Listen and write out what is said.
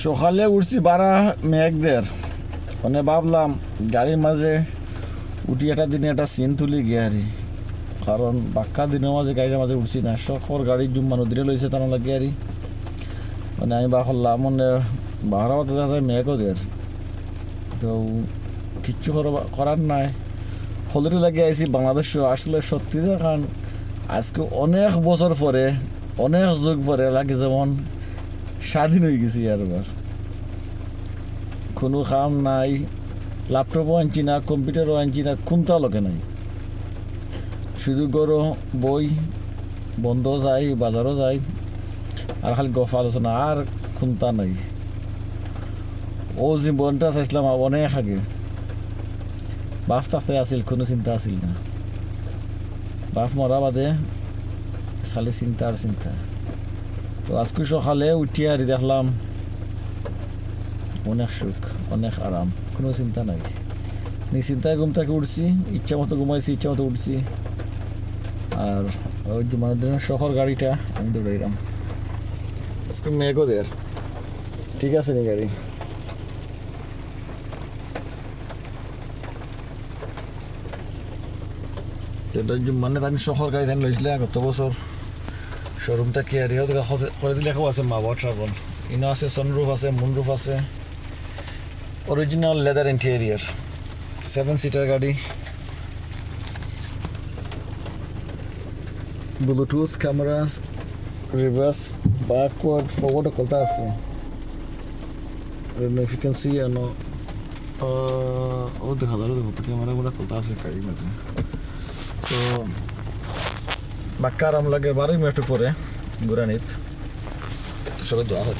সকালে উঠছি বারা মেঘদের মানে ভাবলাম গাড়ির মাঝে উঠি একটা দিনে একটা সিন তুলি গিয়ারি, কারণ বাক্কা দিনের মাঝে গাড়ির মাঝে উঠছি না, শখর গাড়ির জুম্মা নদীরে লইছে তার লাগিয়ারি। মানে আমি বা করলাম মানে বাহারা বাদে দেখা যায় মেঘও দের, তো কিচ্ছু করার নাই, হলুদ লাগিয়ে আইসি বাংলাদেশ। আসলে সত্যি দেখান আজকে অনেক বছর পরে, অনেক যুগ পরে লাগে যেমন স্বাধীন হয়ে গেছি। আরবার কোনো কাম নাই, ল্যাপটপও আনছি না, কম্পিউটারও আনছি না, খুনতা লোকে নাই, শুধু গরো বই বন্ধ যাই, বাজারও যাই, আর খালি গফ আলোচনা, আর খুনতা নাই। ও জীবনটা চাইছিলাম অনেক আগে, বাপ তাতে আসিল, কোনো চিন্তা আসিল না। বাপ মরা বাদে খালি চিন্তা আর চিন্তা। তো আজকে সকালে উঠিয়ে আর দেখলাম অনেক সুখ, অনেক আরাম, কোনো চিন্তা নাই। নিশ্চিন্তায় ঘুম থেকে উঠছি, ইচ্ছা মতো ঘুমাইছি, ইচ্ছা মতো উঠছি। আর ওই জুমানের দিনের শহর গাড়িটা আমি দৌড়াইলাম। আজকে মেঘও দের, ঠিক আছে নি গাড়ি? এটা মানে আমি শহর গাড়ি ধান লইছিলে গত বছর শোরুমটা কেয়ারি করে দিলে লেখাও আছে মা বাবা ট্রাভেল। ইনো আছে সানরুফ আছে, মুনরুফ আছে, অরিজিনাল লেদার ইন্টেরিয়ার, 7 সিটার গাড়ি, Bluetooth camera, reverse backward forward কলতা আছে। if you can see ano ও দেখা যাবে, দেখো তো ক্যামেরা গুলো কলতা আছে কাই মাঝে। তো বাক্কা আরাম লাগে 12 মিনিট পরে ঘুরানিত। সবাই দোয়া হয়।